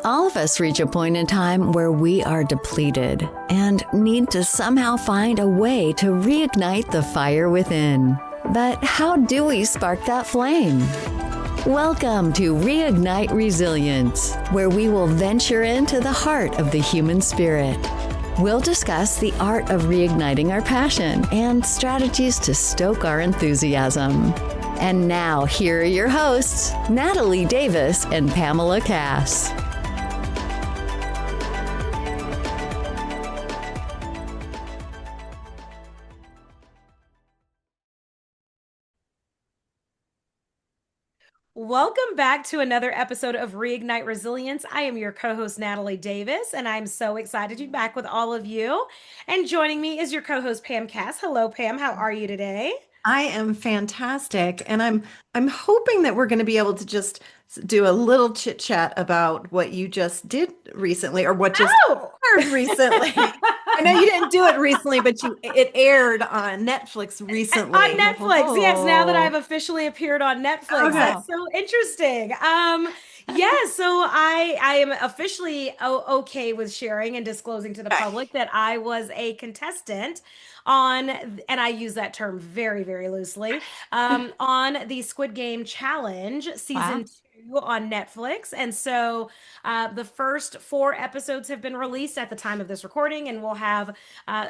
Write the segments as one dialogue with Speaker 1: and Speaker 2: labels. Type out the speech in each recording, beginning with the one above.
Speaker 1: All of us reach a point in time where we are depleted and need to somehow find a way to reignite the fire within. But how do we spark that flame? Welcome to Reignite Resilience, where we will venture into the heart of the human spirit. We'll discuss the art of reigniting our passion and strategies to stoke our enthusiasm. And now, here are your hosts, Natalie Davis and Pamela Cass.
Speaker 2: Welcome back to another episode of Reignite Resilience. I am your co-host, Natalie Davis, and I'm so excited to be back with all of you. And joining me is your co-host, Pam Cass. Hello, Pam. How are you today?
Speaker 3: I am fantastic, and I'm hoping that we're going to be able to just do a little chit chat about what you just did recently, or what just aired recently. I know you didn't do it recently, but it aired on Netflix recently.
Speaker 2: On Netflix, yes. Now that I've officially appeared on Netflix, that's so interesting. So I am officially okay with sharing and disclosing to the public that I was a contestant on, and I use that term very, very loosely, on the Squid Game Challenge season 2 on Netflix. And so the first 4 episodes have been released at the time of this recording, and we'll have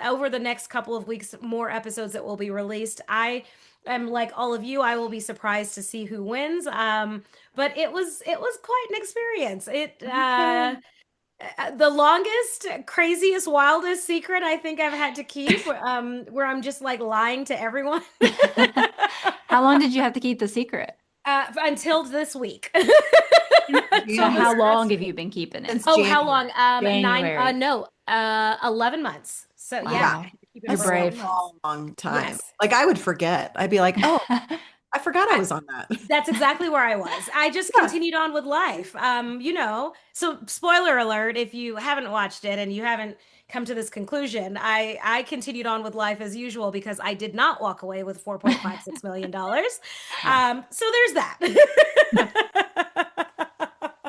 Speaker 2: over the next couple of weeks more episodes that will be released. I am like all of you, I will be surprised to see who wins. But it was quite an experience. The longest, craziest, wildest secret I think I've had to keep, where I'm just like lying to everyone.
Speaker 4: How long did you have to keep the secret?
Speaker 2: Until this week.
Speaker 4: So how long have you been keeping it?
Speaker 2: How long?
Speaker 4: January.
Speaker 2: 11 months. So
Speaker 4: Wow. You're brave.
Speaker 3: A long time.
Speaker 2: Yes.
Speaker 3: Like, I would forget. I'd be like, oh, I forgot I was on that.
Speaker 2: That's exactly where I was. I just continued on with life. So spoiler alert, if you haven't watched it and you haven't come to this conclusion, I continued on with life as usual because I did not walk away with $4.56 million. So there's that.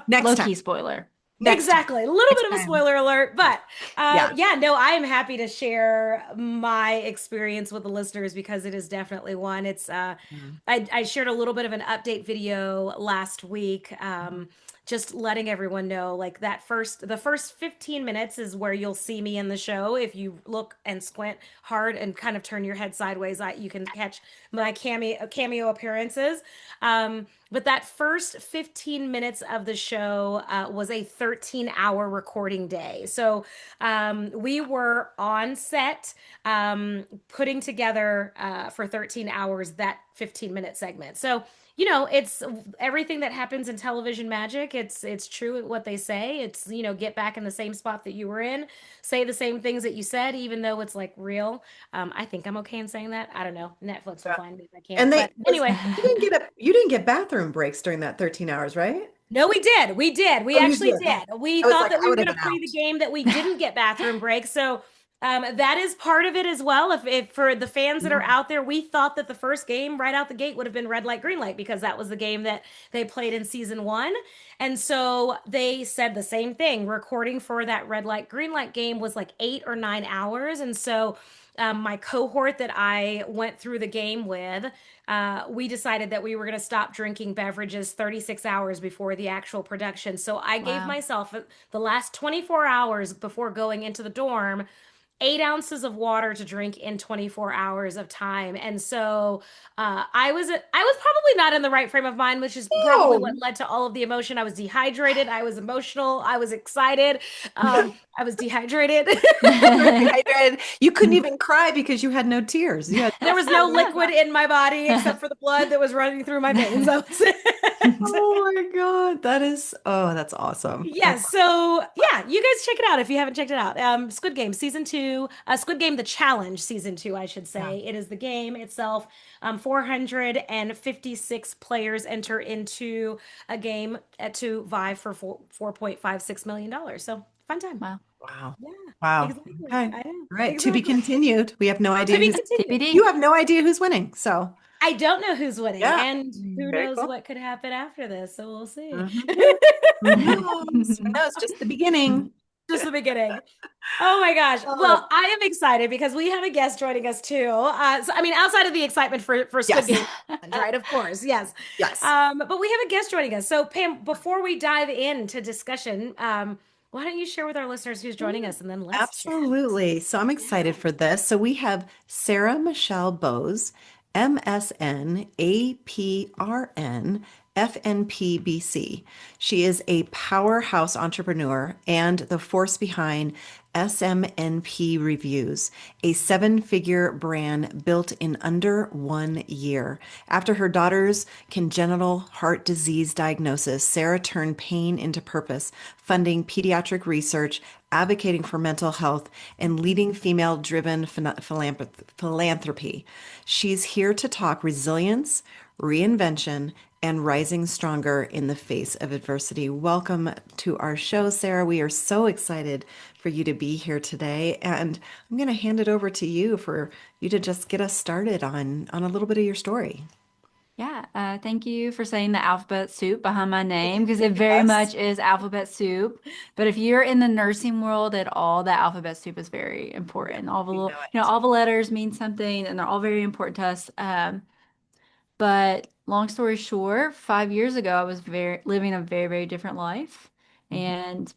Speaker 3: Next
Speaker 4: Low-key
Speaker 3: time.
Speaker 4: spoiler.
Speaker 2: Exactly. A little bit of a spoiler alert, but I am happy to share my experience with the listeners because it is definitely one. It's I shared a little bit of an update video last week, just letting everyone know, like, the first 15 minutes is where you'll see me in the show. If you look and squint hard and kind of turn your head sideways, you can catch my cameo appearances. But that first 15 minutes of the show was a 13-hour recording day. So we were on set putting together for 13 hours that 15-minute segment. So, it's everything that happens in television magic. It's true what they say. It's, get back in the same spot that you were in, say the same things that you said, even though it's like real. I think I'm okay in saying that. I don't know. Netflix will find me if I can't. But anyway,
Speaker 3: you didn't get bathroom breaks during that 13 hours, right?
Speaker 2: No, we did. We actually did. We thought that we were going to play the game that we didn't get bathroom breaks. So that is part of it as well. If for the fans that are out there, we thought that the first game right out the gate would have been red light, green light, because that was the game that they played in season 1. And so they said the same thing. Recording for that red light, green light game was like 8 or 9 hours. And so my cohort that I went through the game with, we decided that we were going to stop drinking beverages 36 hours before the actual production. So I gave myself the last 24 hours before going into the dorm 8 ounces of water to drink in 24 hours of time. And so I was probably not in the right frame of mind, which is probably what led to all of the emotion. I was dehydrated. I was emotional. I was excited. I was dehydrated.
Speaker 3: You couldn't even cry because you had no tears.
Speaker 2: There was no liquid in my body except for the blood that was running through my veins. That was it.
Speaker 3: Oh my God. That's awesome.
Speaker 2: Yes. So you guys check it out if you haven't checked it out. Squid Game season 2. Squid Game, the Challenge, season 2, I should say. It is the game itself. 456 players enter into a game to vie for $4.56 million. So fun time.
Speaker 3: Wow.
Speaker 2: Yeah.
Speaker 3: Wow.
Speaker 2: Exactly.
Speaker 3: Okay.
Speaker 2: I know.
Speaker 3: Right.
Speaker 2: Exactly.
Speaker 3: To be continued. We have no idea.
Speaker 4: TBD.
Speaker 3: You have no idea who's winning. So
Speaker 2: I don't know who's winning,
Speaker 3: Yeah.
Speaker 2: and who
Speaker 3: Very
Speaker 2: knows
Speaker 3: cool.
Speaker 2: what could happen after this. So we'll see.
Speaker 3: Who knows? Who knows? Just the beginning.
Speaker 2: Just the beginning. Oh my gosh. Well, I am excited because we have a guest joining us too. So, I mean, outside of the excitement for Squid
Speaker 3: Yes.
Speaker 2: Game, right? Of course, yes.
Speaker 3: Yes.
Speaker 2: But we have a guest joining us. So, Pam, before we dive into discussion, why don't you share with our listeners who's joining us, and then let's chat.
Speaker 3: Absolutely. So I'm excited for this. So we have Sarah Michelle Bose, MSN APRN FNP-BC. She is a powerhouse entrepreneur and the force behind SMNP Reviews, a seven-figure brand built in under 1 year. After her daughter's congenital heart disease diagnosis, Sarah turned pain into purpose, funding pediatric research, advocating for mental health, and leading female-driven philanthropy. She's here to talk resilience, reinvention, and rising stronger in the face of adversity. Welcome to our show, Sarah. We are so excited for you to be here today. And I'm going to hand it over to you for you to just get us started on a little bit of your story.
Speaker 4: Yeah, thank you for saying the alphabet soup behind my name because it very much is alphabet soup. But if you're in the nursing world at all, the alphabet soup is very important. All the
Speaker 3: We
Speaker 4: little,
Speaker 3: know it.
Speaker 4: all the letters mean something, and they're all very important to us. But long story short, 5 years ago, I was living a very, very different life,
Speaker 3: Mhm.
Speaker 4: and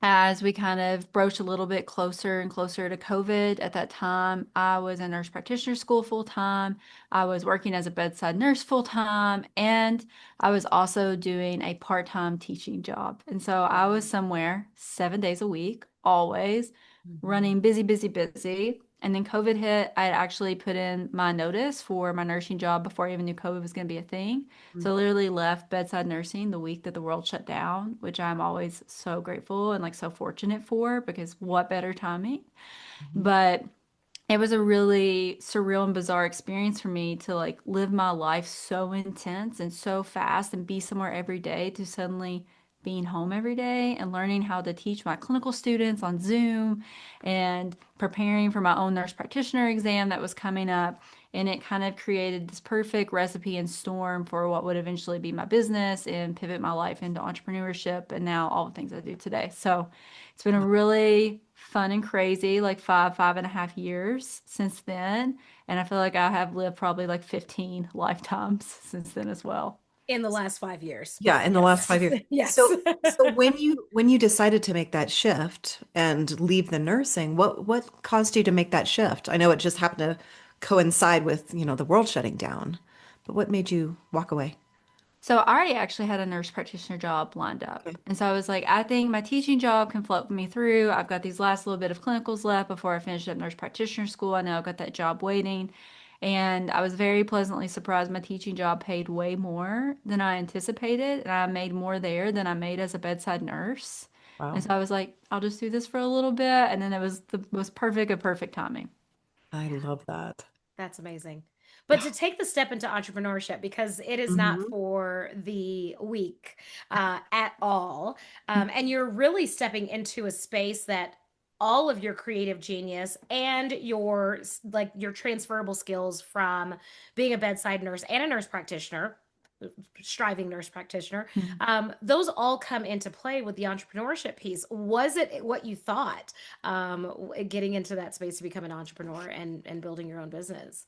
Speaker 4: as we kind of broached a little bit closer and closer to COVID at that time, I was in nurse practitioner school full time. I was working as a bedside nurse full time, and I was also doing a part-time teaching job. And so I was somewhere 7 days a week, always running busy, busy, busy. And then COVID hit. I had actually put in my notice for my nursing job before I even knew COVID was going to be a thing. So I literally left bedside nursing the week that the world shut down, which I'm always so grateful and like so fortunate for because what better timing?
Speaker 3: Mhm.
Speaker 4: But it was a really surreal and bizarre experience for me to like live my life so intense and so fast and be somewhere every day to suddenly being home every day and learning how to teach my clinical students on Zoom and preparing for my own nurse practitioner exam that was coming up. And it kind of created this perfect recipe and storm for what would eventually be my business and pivot my life into entrepreneurship and now all the things I do today. So it's been a really fun and crazy, like 5.5 years since then. And I feel like I have lived probably like 15 lifetimes since then as well.
Speaker 2: In the last 5 years.
Speaker 3: Yeah, in the last 5 years.
Speaker 2: Yes.
Speaker 3: So when you decided to make that shift and leave the nursing, what caused you to make that shift? I know it just happened to coincide with, the world shutting down, but what made you walk away?
Speaker 4: So I already actually had a nurse practitioner job lined up.
Speaker 3: Okay.
Speaker 4: And so I was like, I think my teaching job can float me through. I've got these last little bit of clinicals left before I finish up nurse practitioner school. I know I've got that job waiting. And I was very pleasantly surprised my teaching job paid way more than I anticipated. And I made more there than I made as a bedside nurse. And
Speaker 3: Wow.
Speaker 4: so I was like, I'll just do this for a little bit. And then it was the most perfect of perfect timing.
Speaker 3: I love that.
Speaker 2: That's amazing. But to take the step into entrepreneurship, because it is not
Speaker 3: Mhm.
Speaker 2: for the weak at all. And you're really stepping into a space that all of your creative genius and your transferable skills from being a bedside nurse and a nurse practitioner, striving nurse practitioner, those all come into play with the entrepreneurship piece. Was it what you thought, getting into that space to become an entrepreneur and building your own business?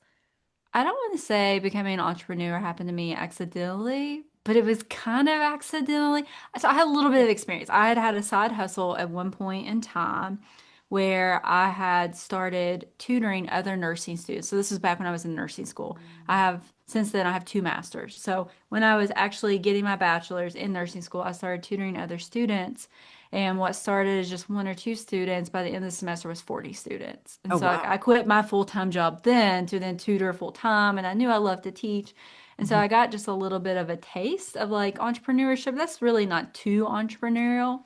Speaker 4: I don't want to say becoming an entrepreneur happened to me accidentally, but it was kind of accidentally. So I had a little bit of experience. I had had a side hustle at one point in time where I had started tutoring other nursing students. So this was back when I was in nursing school. Since then, I have two masters. So when I was actually getting my bachelor's in nursing school, I started tutoring other students. And what started as just one or two students, by the end of the semester was 40 students. And
Speaker 3: Oh,
Speaker 4: so
Speaker 3: wow.
Speaker 4: I quit my full-time job then to then tutor full-time. And I knew I loved to teach. And so
Speaker 3: Mhm.
Speaker 4: I got just a little bit of a taste of like entrepreneurship. That's really not too entrepreneurial,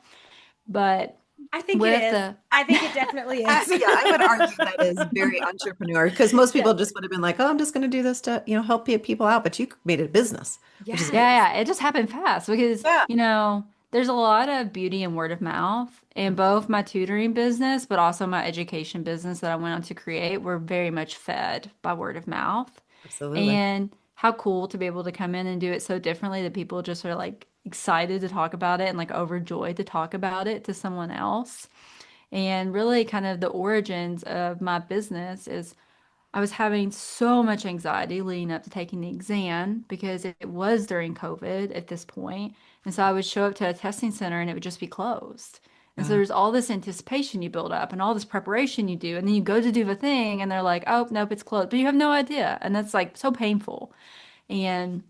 Speaker 4: but
Speaker 2: I think it
Speaker 4: with
Speaker 2: is.
Speaker 4: the
Speaker 2: I think it definitely is.
Speaker 3: Yeah, I would argue that is very entrepreneur because most
Speaker 2: Yes.
Speaker 3: people just would have been like, "Oh, I'm just going to do this to, help people out," but you made it a business, which is
Speaker 2: Yes.
Speaker 3: amazing.
Speaker 4: Yeah, yeah, it just happened fast because,
Speaker 3: Yeah.
Speaker 4: there's a lot of beauty in word of mouth in both my tutoring business, but also my education business that I went on to create were very much fed by word of mouth.
Speaker 3: Absolutely.
Speaker 4: And how cool to be able to come in and do it so differently that people just are like excited to talk about it and like overjoyed to talk about it to someone else. And really, kind of the origins of my business is I was having so much anxiety leading up to taking the exam because it was during COVID at this point. And so I would show up to a testing center and it would just be closed. And so
Speaker 3: Yeah.
Speaker 4: there's all this anticipation you build up and all this preparation you do. And then you go to do the thing and they're like, oh, nope, it's closed. But you have no idea. And that's like so painful. And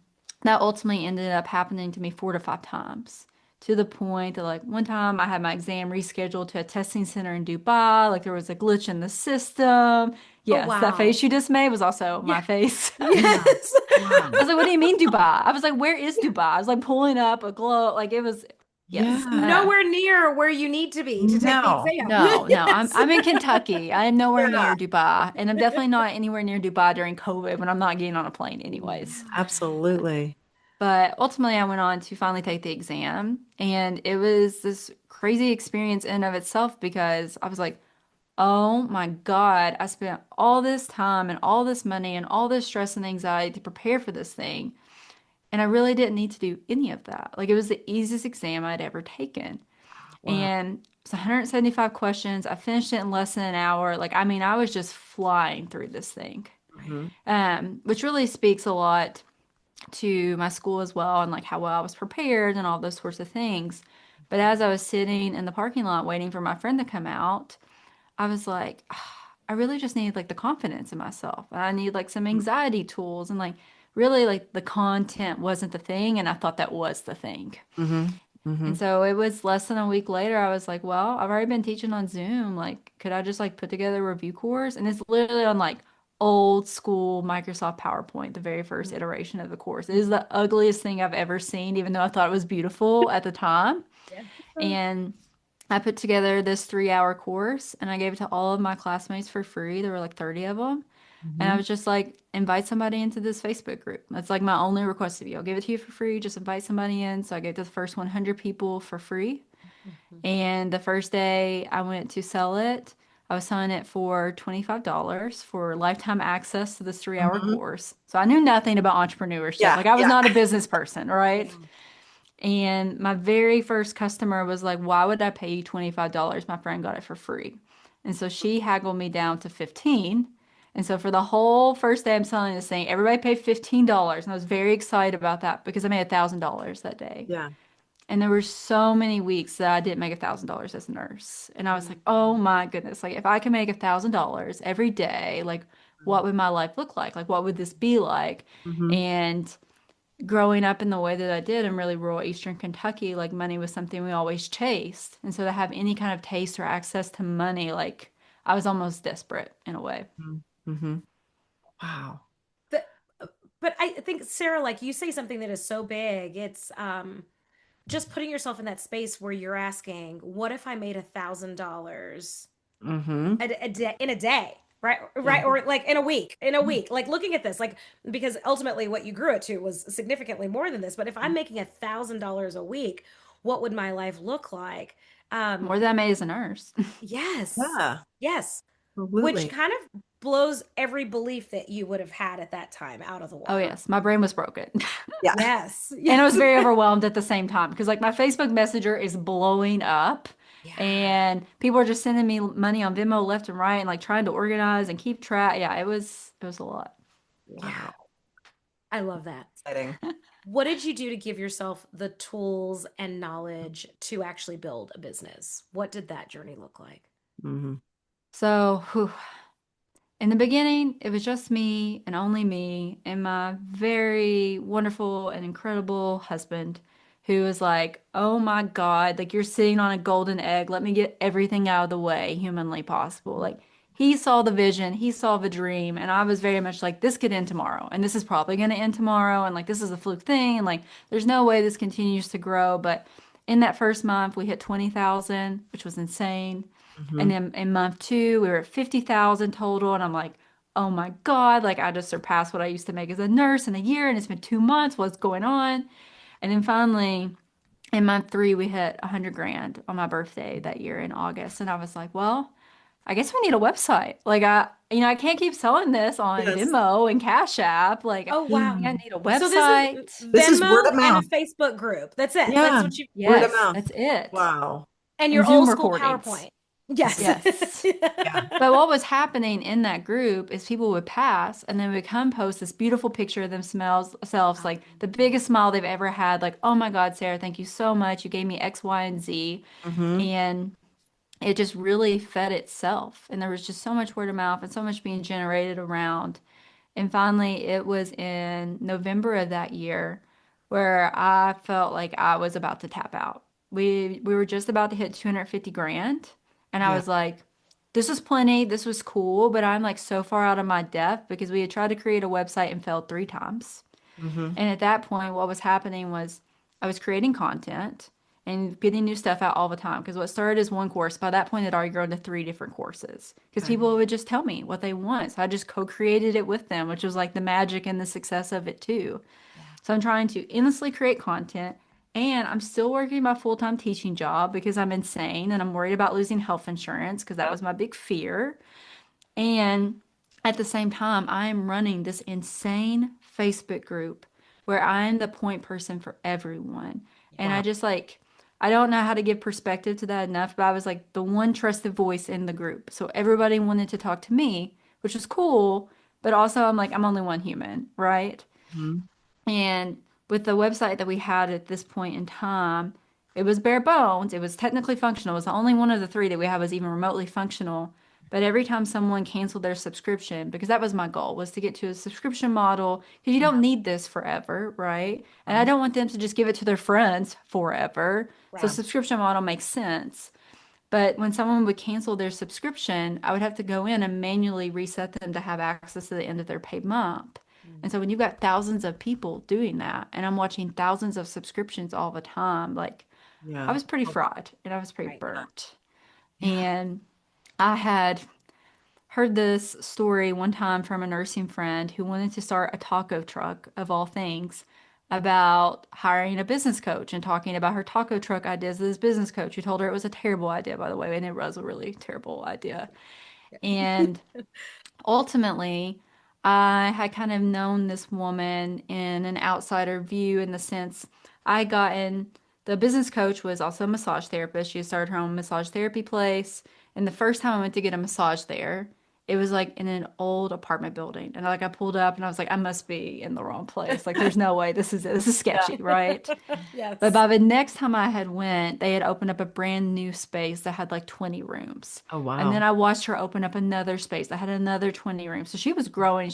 Speaker 4: that ultimately ended up happening to me 4 to 5 times to the point that like one time I had my exam rescheduled to a testing center in Dubai. Like there was a glitch in the system.
Speaker 2: Oh,
Speaker 4: Yes, that
Speaker 2: wow.
Speaker 4: face you just made was also my
Speaker 2: Yeah.
Speaker 4: face.
Speaker 3: Yeah.
Speaker 2: Yes.
Speaker 3: Wow.
Speaker 4: I was like, what do you mean Dubai? I was like, where is Dubai? I was like pulling up a globe. Like it was, yes.
Speaker 3: Yeah.
Speaker 2: Nowhere near where you need to be to take the
Speaker 3: No.
Speaker 2: exam.
Speaker 4: No, I'm
Speaker 2: Yes.
Speaker 4: I'm in Kentucky. I am nowhere
Speaker 3: Yeah.
Speaker 4: near Dubai. And I'm definitely not anywhere near Dubai during COVID when I'm not getting on a plane anyways.
Speaker 3: Absolutely.
Speaker 4: But ultimately, I went on to finally take the exam, and it was this crazy experience in and of itself because I was like, oh my God, I spent all this time and all this money and all this stress and anxiety to prepare for this thing. And I really didn't need to do any of that. Like, it was the easiest exam I'd ever taken.
Speaker 3: Wow.
Speaker 4: And it's 175 questions. I finished it in less than an hour. Like, I mean, I was just flying through this thing,
Speaker 3: Mhm.
Speaker 4: which really speaks a lot to my school as well and like how well I was prepared and all those sorts of things. But as I was sitting in the parking lot waiting for my friend to come out, I was like, "Ah, I really just need like the confidence in myself. I need like some anxiety tools and like really like the content wasn't the thing and I thought that was the thing.
Speaker 3: Mhm.
Speaker 4: And
Speaker 3: Mhm.
Speaker 4: so it was less than a week later, I was like, well, I've already been teaching on Zoom. Like, could I just like put together a review course? And it's literally on like old school Microsoft PowerPoint, the very first iteration of the course. It is the ugliest thing I've ever seen, even though I thought it was beautiful at the time.
Speaker 2: Yeah.
Speaker 4: And I put together this 3 hour course and I gave it to all of my classmates for free. There were like 30 of them. And I
Speaker 3: Mhm.
Speaker 4: was just like, invite somebody into this Facebook group. That's like my only request of you. I'll give it to you for free. Just invite somebody in. So I gave it to the first 100 people for free. And the first day I went to sell it, I was selling it for $25 for lifetime access to this 3 hour
Speaker 3: Mhm.
Speaker 4: course. So I knew nothing about entrepreneurship.
Speaker 3: Yeah.
Speaker 4: Like I was
Speaker 3: Yeah.
Speaker 4: not a business person, right?
Speaker 2: Yeah.
Speaker 4: And my very first customer was like, why would I pay you $25? My friend got it for free. And so she haggled me down to 15. And so for the whole first day I'm selling this thing, everybody paid $15. And I was very excited about that because I made $1,000 that day.
Speaker 3: Yeah.
Speaker 4: And there were so many weeks that I didn't make $1,000 as a nurse. And I was like, oh my goodness, like if I can make $1,000 every day, like what would my life look like? Like what would this be like?
Speaker 3: Mhm.
Speaker 4: And growing up in the way that I did in really rural Eastern Kentucky, like money was something we always chased. And so to have any kind of taste or access to money, like I was almost desperate in a way.
Speaker 3: Mhm. Mhm. Wow.
Speaker 2: The- but I think, Sarah, like you say something that is so big. It's just putting yourself in that space where you're asking, what if I made $1,000
Speaker 3: Mhm.
Speaker 2: a day in a day? Right,
Speaker 3: Yeah.
Speaker 2: right, or like in a week, like looking at this, like because ultimately what you grew it to was significantly more than this. But if I'm making $1,000 a week, what would my life look like? Um,
Speaker 4: More than I made as a nurse.
Speaker 2: yes,
Speaker 3: Yeah.
Speaker 2: yes, which
Speaker 3: Absolutely.
Speaker 2: kind of blows every belief that you would have had at that time out of the
Speaker 4: Oh,
Speaker 2: water.
Speaker 4: yes, my brain was broken.
Speaker 3: Yeah.
Speaker 2: Yes,
Speaker 4: And I
Speaker 2: yes,
Speaker 4: was very overwhelmed at the same time because like my Facebook Messenger is blowing up
Speaker 2: yeah.
Speaker 4: and people are just sending me money on Venmo left and right and like trying to organize and keep track. Yeah, it was a lot.
Speaker 2: Yeah,
Speaker 3: Wow.
Speaker 2: I love that.
Speaker 3: Exciting.
Speaker 2: What did you do to give yourself the tools and knowledge to actually build a business? What did that journey look like?
Speaker 3: Mhm.
Speaker 4: So, whew, in the beginning, it was just me and only me and my very wonderful and incredible husband who was like, "Oh my God, like you're sitting on a golden egg. Let me get everything out of the way humanly possible." Like he saw the vision, he saw the dream, and I was very much like, "This could end tomorrow, and this is probably going to end tomorrow, and like this is a fluke thing, and like there's no way this continues to grow." But in that first month, we hit 20,000, which was insane. And
Speaker 3: Mhm.
Speaker 4: then in month two, we were at 50,000 total. And I'm like, oh my God, like I just surpassed what I used to make as a nurse in a year. And it's been 2 months. What's going on? And then finally, in month three, we hit 100 grand on my birthday that year in August. And I was like, well, I guess we need a website. I can't keep selling this on
Speaker 3: Yes.
Speaker 4: Venmo and Cash App. Like,
Speaker 2: Oh, wow.
Speaker 4: I need a
Speaker 2: So this is
Speaker 4: website.
Speaker 3: This is word
Speaker 2: Venmo
Speaker 3: of
Speaker 2: and a
Speaker 3: mouth.
Speaker 2: Facebook group. That's it. That's
Speaker 3: Yeah,
Speaker 2: what you
Speaker 3: word of
Speaker 4: Yes,
Speaker 3: mouth.
Speaker 4: that's it.
Speaker 3: Wow.
Speaker 2: and
Speaker 4: And
Speaker 2: your
Speaker 4: Zoom
Speaker 2: old school
Speaker 4: recordings.
Speaker 2: PowerPoint. Yes.
Speaker 4: Yes.
Speaker 3: Yeah.
Speaker 4: But what was happening in that group is people would pass and then would come post this beautiful picture of themselves, like the biggest smile they've ever had, like, oh my God, Sarah, thank you so much. You gave me X, Y, and Z.
Speaker 3: Hmm.
Speaker 4: And it just really fed itself. And there was just so much word of mouth and so much being generated around. And finally, it was in November of that year where I felt like I was about to tap out. We were just about to hit 250 grand, and I
Speaker 3: Yeah.
Speaker 4: was like, this was plenty, this was cool, but I'm like so far out of my depth because we had tried to create a website and failed 3 times.
Speaker 3: Hmm.
Speaker 4: And at that point, what was happening was I was creating content and getting new stuff out all the time. Because what started as one course, by that point, it had already grown to 3 different courses. Because
Speaker 3: Okay.
Speaker 4: people would just tell me what they want. So I just co-created it with them, which was like the magic and the success of it too.
Speaker 3: Yeah.
Speaker 4: So I'm trying to endlessly create content. And I'm still working my full-time teaching job because I'm insane and I'm worried about losing health insurance because that
Speaker 3: Yep.
Speaker 4: was my big fear. And at the same time, I am running this insane Facebook group where I'm the point person for everyone. And
Speaker 3: Wow.
Speaker 4: I don't know how to give perspective to that enough, but I was like the one trusted voice in the group. So everybody wanted to talk to me, which was cool. But also, I'm like, I'm only one human, right?
Speaker 3: Mhm.
Speaker 4: And with the website that we had at this point in time, it was bare bones. It was technically functional. It was the only one of the three that we had was even remotely functional. But every time someone canceled their subscription, because that was my goal, was to get to a subscription model, because you
Speaker 3: Yeah.
Speaker 4: don't need this forever, right? And I
Speaker 3: Right.
Speaker 4: don't want them to just give it to their friends forever. So
Speaker 2: Right.
Speaker 4: subscription model makes sense. But when someone would cancel their subscription, I would have to go in and manually reset them to have access to the end of their paid month. And so when you've got thousands of people doing that, and I'm watching thousands of subscriptions all the time, like I
Speaker 3: Yeah.
Speaker 4: was pretty
Speaker 3: Oh,
Speaker 4: fried and I was pretty
Speaker 2: Right.
Speaker 4: burnt.
Speaker 3: yeah.
Speaker 4: And I had heard this story one time from a nursing friend who wanted to start a taco truck, of all things, about hiring a business coach and talking about her taco truck ideas to this business coach who told her it was a terrible idea, by the way, and it was a really terrible idea. And ultimately, I had kind of known this woman in an outsider view in the sense I had gotten the business coach was also a massage therapist. She had started her own massage therapy place. And the first time I went to get a massage there, it was like in an old apartment building. And like I pulled up and I was like, I must be in the wrong place. Like there's no way this is it. This is
Speaker 3: Yeah.
Speaker 4: sketchy, right? But
Speaker 2: Yes.
Speaker 4: by the next time I had went, they had opened up a brand new space that had like 20 rooms.
Speaker 3: Oh,
Speaker 4: And then
Speaker 3: wow.
Speaker 4: I watched her open up another space that had another 20 rooms. So she was growing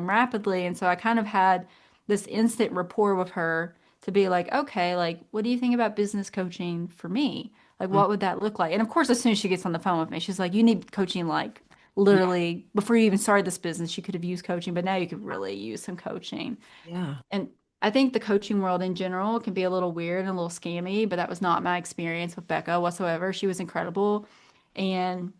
Speaker 4: rapidly. And so I kind of had this instant rapport with her to be like, okay, like, what do you think about business coaching for me? Like,
Speaker 3: Mm.
Speaker 4: what would that look like? And of course, as soon as she gets on the phone with me, she's like, you need coaching, like,
Speaker 3: Yeah.
Speaker 4: literally before you even started this business, you could have used coaching, but now you could really use some coaching.
Speaker 3: Yeah.
Speaker 4: And I think the coaching world in general can be a little weird and a little scammy, but that was not my experience with Becca whatsoever. She was incredible. And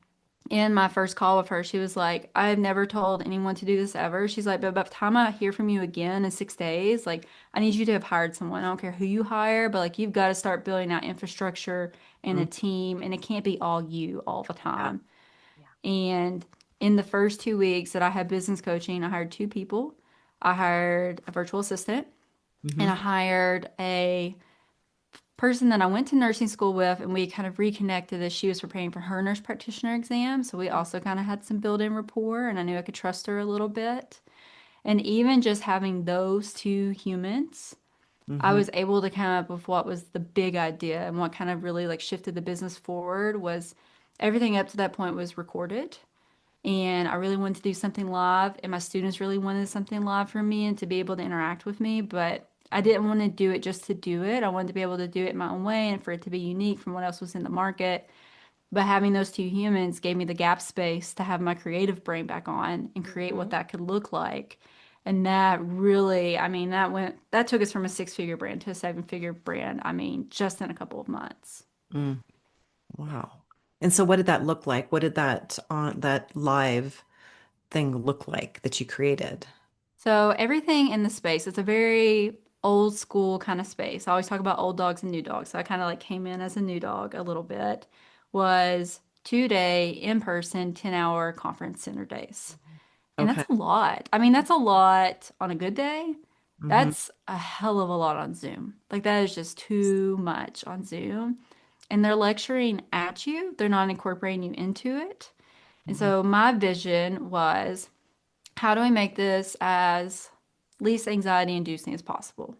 Speaker 4: in my first call with her, she was like, I've never told anyone to do this ever. She's like, but by the time I hear from you again in 6 days, like, I need you to have hired someone. I don't care who you hire, but like, you've got to start building out infrastructure and
Speaker 3: Mm.
Speaker 4: a team, and it can't be all you all the
Speaker 3: Yeah.
Speaker 4: time.
Speaker 3: Yeah.
Speaker 4: And in the first 2 weeks that I had business coaching, I hired 2 people. I hired a virtual assistant and
Speaker 3: Hmm.
Speaker 4: I hired a person that I went to nursing school with, and we kind of reconnected as she was preparing for her nurse practitioner exam. So we also kind of had some built-in rapport, and I knew I could trust her a little bit. And even just having those two humans, I
Speaker 3: Hmm.
Speaker 4: was able to come up with what was the big idea and what kind of really like shifted the business forward was everything up to that point was recorded. And I really wanted to do something live, and my students really wanted something live from me and to be able to interact with me. But I didn't want to do it just to do it. I wanted to be able to do it my own way and for it to be unique from what else was in the market. But having those two humans gave me the gap space to have my creative brain back on and create what
Speaker 2: Mhm.
Speaker 4: that could look like. And that really, I mean, that took us from a 6 figure brand to a 7 figure brand. I mean, just in a couple of months.
Speaker 3: Mm. Wow. And so what did that look like? What did that live thing look like that you created?
Speaker 4: So everything in the space, it's a very old school kind of space. I always talk about old dogs and new dogs. So I kind of like came in as a new dog a little bit, was 2-day in-person 10-hour conference center days. And
Speaker 3: Okay.
Speaker 4: that's a lot. I mean, that's a lot on a good day.
Speaker 3: Mhm.
Speaker 4: That's a hell of a lot on Zoom. Like that is just too much on Zoom. And they're lecturing at you. They're not incorporating you into it. And
Speaker 3: Mhm.
Speaker 4: so my vision was, how do we make this as least anxiety inducing as possible?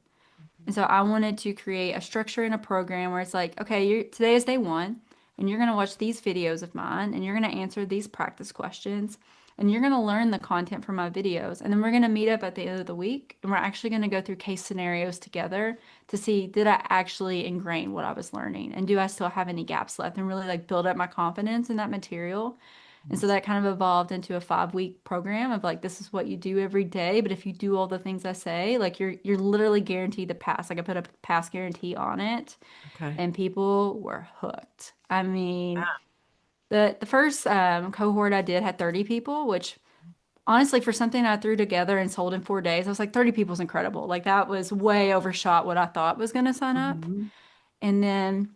Speaker 4: And so I wanted to create a structure and a program where it's like, okay, today is day one, and you're going to watch these videos of mine, and you're going to answer these practice questions, and you're going to learn the content from my videos. And then we're going to meet up at the end of the week, and we're actually going to go through case scenarios together to see, did I actually ingrain what I was learning? And do I still have any gaps left? And really like build up my confidence in that material. And so that kind of evolved into a 5-week program of like, this is what you do every day. But if you do all the things I say, like you're literally guaranteed to pass. Like I put a pass guarantee on it,
Speaker 3: Okay.
Speaker 4: and people were hooked. I mean, the first cohort I did had 30 people, which honestly, for something I threw together and sold in 4 days, I was like, 30 people is incredible. Like that was way overshot what I thought was going to sign up.
Speaker 3: Mhm.
Speaker 4: And then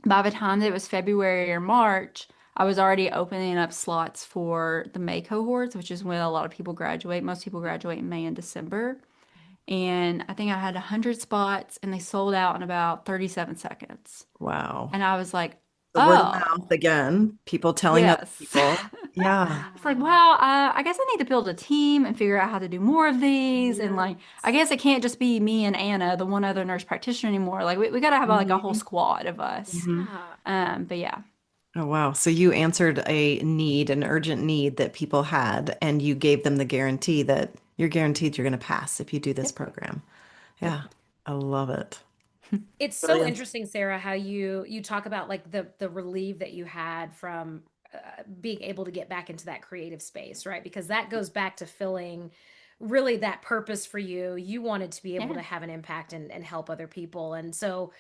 Speaker 4: by the time that it was February or March, I was already opening up slots for the May cohorts, which is when a lot of people graduate. Most people graduate in May and December. And I think I had 100 spots and they sold out in about 37 seconds.
Speaker 3: Wow.
Speaker 4: And I was like,
Speaker 3: The word of
Speaker 4: oh,
Speaker 3: mouth again, people telling other
Speaker 4: yes.
Speaker 3: people. Yeah.
Speaker 4: It's like, well, I guess I need to build a team and figure out how to do more of these. And like, I guess it can't just be me and Anna, the one other nurse practitioner anymore. Like, we got to have like a whole
Speaker 3: Mhm.
Speaker 4: squad of us.
Speaker 3: Mhm.
Speaker 2: Yeah.
Speaker 4: But yeah,
Speaker 3: Oh, wow. So you answered a need, an urgent need that people had, and you gave them the guarantee that you're guaranteed you're going to pass if you do this
Speaker 4: yep,
Speaker 3: program.
Speaker 4: yep.
Speaker 3: Yeah. I love it.
Speaker 2: It's so
Speaker 3: Brilliant.
Speaker 2: interesting, Sarah, how you talk about like the relief that you had from being able to get back into that creative space, right? Because that goes back to filling really that purpose for you. You wanted to be able
Speaker 4: Yeah.
Speaker 2: to have an impact and help other people. And so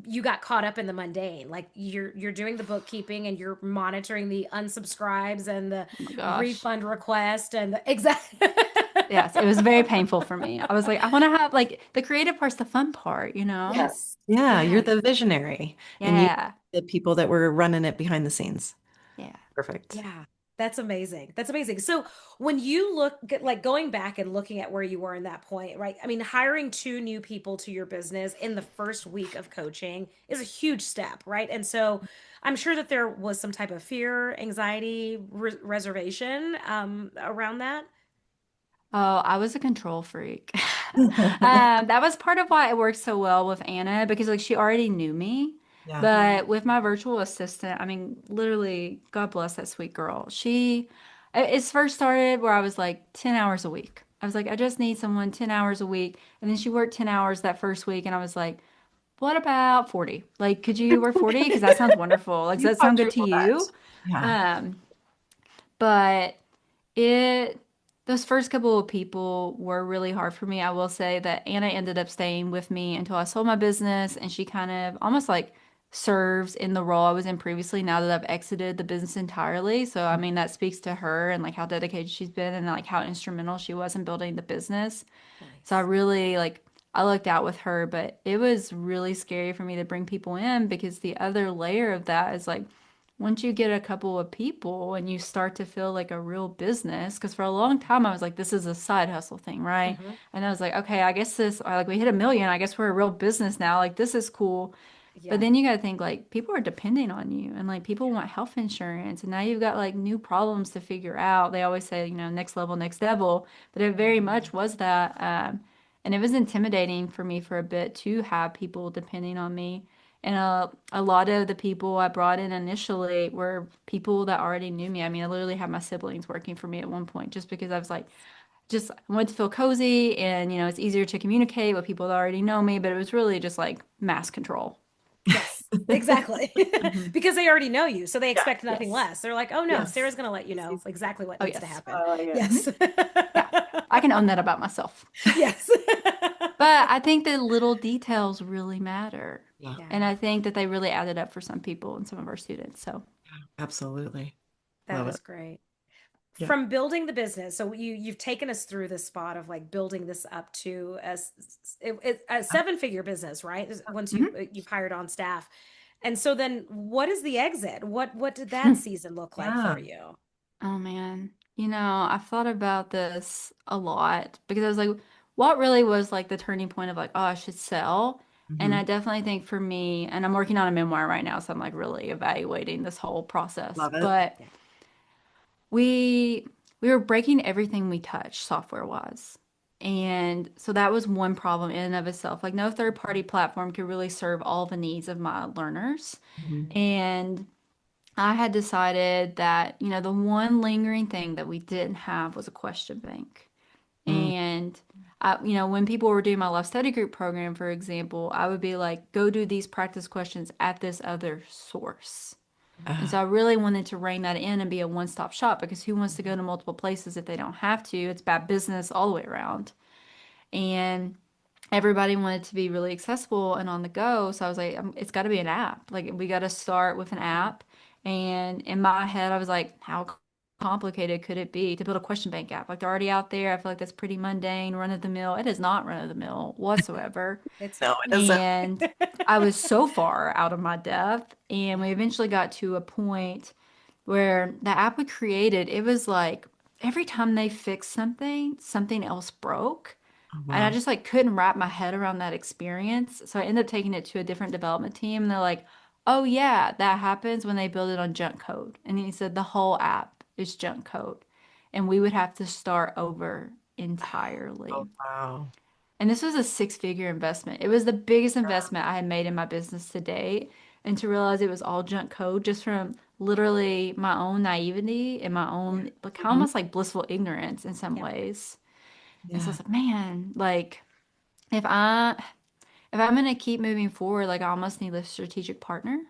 Speaker 2: you got caught up in the mundane. Like you're doing the bookkeeping and you're monitoring the unsubscribes and the
Speaker 4: Oh my gosh.
Speaker 2: refund request and the exact
Speaker 4: Yes, it was very painful for me. I was like, I want to have like the creative part's the fun part, you know?
Speaker 2: Yes.
Speaker 3: Yeah, you're
Speaker 2: Yes.
Speaker 3: the visionary, and you
Speaker 4: Yeah.
Speaker 3: the people that were running it behind the scenes.
Speaker 4: Yeah.
Speaker 3: Perfect.
Speaker 2: Yeah, that's amazing. That's amazing. So when you like going back and looking at where you were in that point, right? I mean, hiring 2 new people to your business in the first week of coaching is a huge step, right? And so I'm sure that there was some type of fear, anxiety, reservation around that.
Speaker 4: Oh, I was a control freak. That was part of why it worked so well with Anna because like she already knew me.
Speaker 3: Yeah.
Speaker 4: But with my virtual assistant, I mean, literally, God bless that sweet girl. It's first started where I was like 10 hours a week. I was like, I just need someone 10 hours a week. And then she worked 10 hours that first week. And I was like, what about 40? Like, could you work 40? Because that sounds wonderful. Like, does
Speaker 3: You
Speaker 4: that sound good to
Speaker 3: quadruple that.
Speaker 4: you?
Speaker 3: Yeah.
Speaker 4: Um, but it, those first couple of people were really hard for me. I will say that Anna ended up staying with me until I sold my business, and she kind of almost like serves in the role I was in previously now that I've exited the business entirely. So, I mean, that speaks to her and like how dedicated she's been and like how instrumental she was in building the business. So I
Speaker 2: Nice.
Speaker 4: really like I looked out with her, but it was really scary for me to bring people in because the other layer of that is like once you get a couple of people and you start to feel like a real business, because for a long time I was like, this is a side hustle thing, right?
Speaker 2: Hmm.
Speaker 4: And I was like, okay, I guess like we hit 1 million. I guess we're a real business now. Like this is cool. But
Speaker 2: Yeah.
Speaker 4: then you got to think like people are depending on you and like people want health insurance and now you've got like new problems to figure out. They always say, next level, but it very much was that. And it was intimidating for me for a bit to have people depending on me. And a lot of the people I brought in initially were people that already knew me. I mean, I literally had my siblings working for me at one point just because I was like, just wanted to feel cozy and, it's easier to communicate with people that already know me, but it was really just like mass control.
Speaker 2: Yes, exactly.
Speaker 4: Hmm.
Speaker 2: Because they already know you, so they
Speaker 3: Yeah.
Speaker 2: expect nothing
Speaker 4: Yes.
Speaker 2: less. They're like, "Oh no,
Speaker 3: Yes.
Speaker 2: Sarah's going to let you know exactly what
Speaker 4: Oh,
Speaker 2: needs to
Speaker 4: yes.
Speaker 2: happen."
Speaker 3: Yeah.
Speaker 2: Yes.
Speaker 4: Yeah. I can own that about myself.
Speaker 2: Yes.
Speaker 4: But I think the little details really matter.
Speaker 3: Yeah.
Speaker 2: Yeah,
Speaker 4: And I think that they really added up for some people and some of our students. So,
Speaker 3: Absolutely.
Speaker 2: that
Speaker 3: Love
Speaker 2: is
Speaker 3: it.
Speaker 2: great.
Speaker 3: Yeah.
Speaker 2: From building the business, so you've taken us through this spot of like building this up to a 7-figure business, right? Once
Speaker 4: mhm.
Speaker 2: you've hired on staff. And so then what is the exit? What did that season look like
Speaker 3: Yeah.
Speaker 2: for you?
Speaker 4: Oh man. I've thought about this a lot because I was like, what really was like the turning point of like, oh, I should sell? And
Speaker 3: Mhm.
Speaker 4: I definitely think for me, and I'm working on a memoir right now, so I'm like really evaluating this whole process.
Speaker 3: Love it.
Speaker 4: But
Speaker 2: Yeah.
Speaker 4: we we were breaking everything we touched software wise. And so that was one problem in and of itself. Like no third party platform could really serve all the needs of my learners.
Speaker 3: Mhm.
Speaker 4: And I had decided that, the one lingering thing that we didn't have was a question bank.
Speaker 3: Mm.
Speaker 4: And when people were doing my Love Study Group program, for example, I would be like, go do these practice questions at this other source. And so
Speaker 3: Ah.
Speaker 4: I really wanted to rein that in and be a one-stop shop because who wants to go to multiple places if they don't have to? It's bad business all the way around. And everybody wanted to be really accessible and on the go. So I was like, it's got to be an app. Like, we got to start with an app. And in my head, I was like, how complicated could it be to build a question bank app? Like, they're already out there. I feel like that's pretty mundane, run of the mill. It is not run of the mill whatsoever.
Speaker 2: It's
Speaker 3: No,
Speaker 2: not.
Speaker 3: it doesn't.
Speaker 4: And I was so far out of my depth. And we eventually got to a point where the app we created, it was like every time they fixed something, something else broke.
Speaker 3: Oh,
Speaker 4: And I
Speaker 3: wow.
Speaker 4: just like couldn't wrap my head around that experience. So I ended up taking it to a different development team. And they're like, oh, yeah, that happens when they build it on junk code. And he said the whole app is junk code. And we would have to start over entirely.
Speaker 3: Oh, wow.
Speaker 4: And this was a six-figure investment. It was the biggest investment I had made in my business to date. And to realize it was all junk code just from literally my own naivety and my
Speaker 2: Yeah.
Speaker 4: own, like
Speaker 3: Mhm.
Speaker 4: almost like blissful ignorance in some
Speaker 2: Yeah.
Speaker 4: ways. And so I
Speaker 3: Yeah.
Speaker 4: was like, man, like if I if I'm gonna keep moving forward, like I almost need a strategic partner.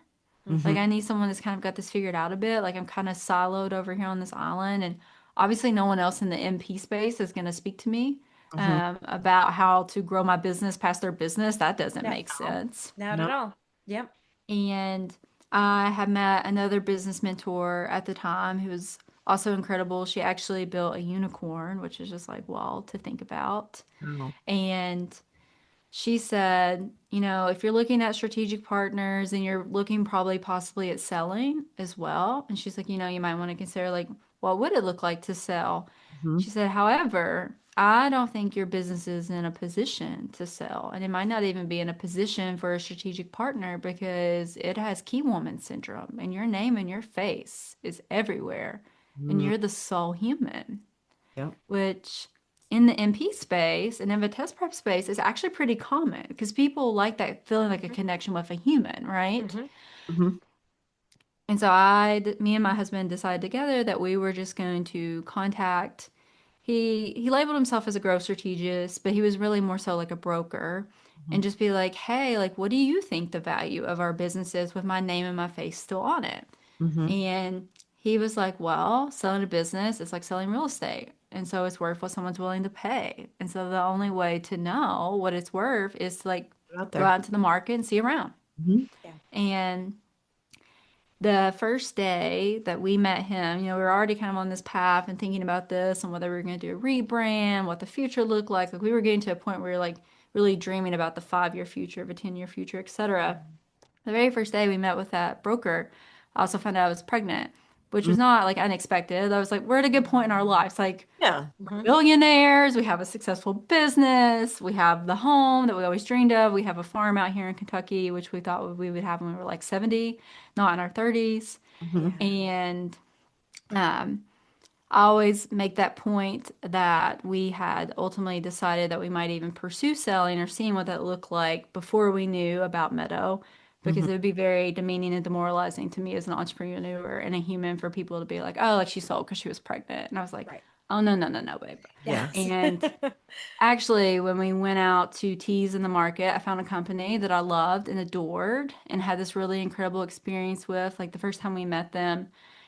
Speaker 3: Mhm.
Speaker 4: Like I need someone that's kind of got this figured out a bit. Like I'm kind of siloed over here on this island, and obviously no one else in the MP space is gonna speak to me
Speaker 3: Mhm.
Speaker 4: about how to grow my business past their business. That doesn't
Speaker 2: No,
Speaker 4: make sense.
Speaker 2: not
Speaker 3: No.
Speaker 2: at all. Yep.
Speaker 4: And I had met another business mentor at the time who was also incredible. She actually built a unicorn, which is just like wild to think about.
Speaker 3: No.
Speaker 4: And she said, if you're looking at strategic partners and you're looking probably possibly at selling as well. And she's like, you might want to consider like, what would it look like to sell?
Speaker 3: Mhm.
Speaker 4: She said, however, I don't think your business is in a position to sell. And it might not even be in a position for a strategic partner because it has key woman syndrome and your name and your face is everywhere. And
Speaker 3: Mm.
Speaker 4: you're the sole human,
Speaker 3: Yep.
Speaker 4: which in the MP space and in the test prep space is actually pretty common because people like that feeling like a connection with a human, right?
Speaker 2: Mm-hmm.
Speaker 3: Mhm.
Speaker 4: And so me and my husband decided together that we were just going to contact. He labeled himself as a growth strategist, but he was really more so like a broker, and
Speaker 3: Mhm.
Speaker 4: just be like, hey, like, what do you think the value of our business is with my name and my face still on it?
Speaker 3: Mhm.
Speaker 4: And he was like, well, selling a business is like selling real estate. And so it's worth what someone's willing to pay. And so the only way to know what it's worth is to like
Speaker 3: Put it out
Speaker 4: go
Speaker 3: there.
Speaker 4: out into the market and see around.
Speaker 3: Mhm.
Speaker 2: Yeah.
Speaker 4: And the first day that we met him, we were already kind of on this path and thinking about this and whether we were going to do a rebrand, what the future looked like. Like we were getting to a point where we were like really dreaming about the 5-year future, of a 10-year future, etc. The very first day we met with that broker, I also found out I was pregnant, which
Speaker 3: Mm.
Speaker 4: was not like unexpected. I was like, we're at a good point in our lives. Like,
Speaker 3: Yeah.
Speaker 2: Mm-hmm.
Speaker 4: millionaires, we have a successful business, we have the home that we always dreamed of, we have a farm out here in Kentucky, which we thought we would have when we were like 70, not in our 30s.
Speaker 3: Mhm.
Speaker 2: Yeah.
Speaker 4: And um, I always make that point that we had ultimately decided that we might even pursue selling or seeing what that looked like before we knew about Meadow, because
Speaker 3: Mhm.
Speaker 4: it would be very demeaning and demoralizing to me as an entrepreneur and a human for people to be like, oh, like she sold because she was pregnant. And I was like,
Speaker 2: Right.
Speaker 4: oh, no, no, no, no, babe.
Speaker 3: Yes.
Speaker 2: Yes.
Speaker 4: And actually, when we went out to tease in the market, I found a company that I loved and adored and had this really incredible experience with. Like the first time we met them,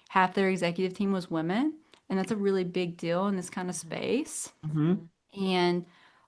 Speaker 4: half their executive team was women. And that's a really big deal in this kind of space.
Speaker 3: Mhm.
Speaker 4: And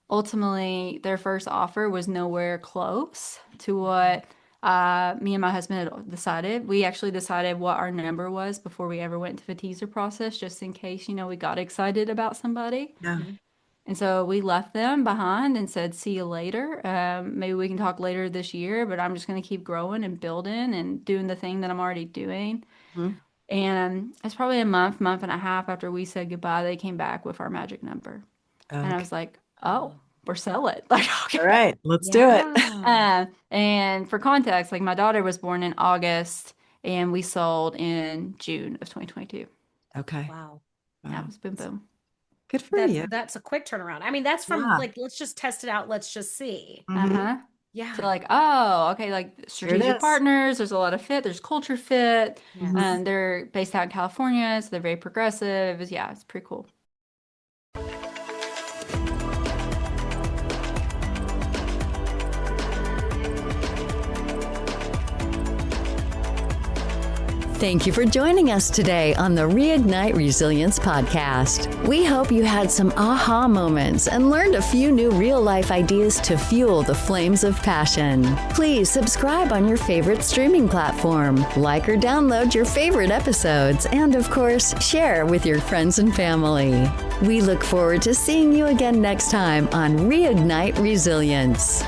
Speaker 4: ultimately, their first offer was nowhere close to what me and my husband had decided. We actually decided what our number was before we ever went to the teaser process, just in case, we got excited about somebody.
Speaker 3: Yeah.
Speaker 2: Mhm.
Speaker 4: And so we left them behind and said, see you later. Maybe we can talk later this year, but I'm just going to keep growing and building and doing the thing that I'm already doing.
Speaker 3: Mm-hmm.
Speaker 4: And it's probably a month and a half after we said goodbye, they came back with our magic number.
Speaker 3: Okay.
Speaker 4: And I was like, oh, we're selling. Like, okay.
Speaker 3: All right, let's do it.
Speaker 4: And for context, like my daughter was born in August and we sold in June of 2022.
Speaker 3: Okay.
Speaker 2: Wow.
Speaker 4: Yeah, it was boom, boom.
Speaker 3: Good for you.
Speaker 2: That's a quick turnaround. I mean, that's from like, let's just test it out. Let's just see. Yeah.
Speaker 4: So like, oh, okay, like strategic partners, there's a lot of fit, there's culture fit. And they're based out in California, so they're very progressive. It's pretty cool.
Speaker 1: Thank you for joining us today on the Reignite Resilience podcast. We hope you had some aha moments and learned a few new real-life ideas to fuel the flames of passion. Please subscribe on your favorite streaming platform, like or download your favorite episodes, and of course, share with your friends and family. We look forward to seeing you again next time on Reignite Resilience.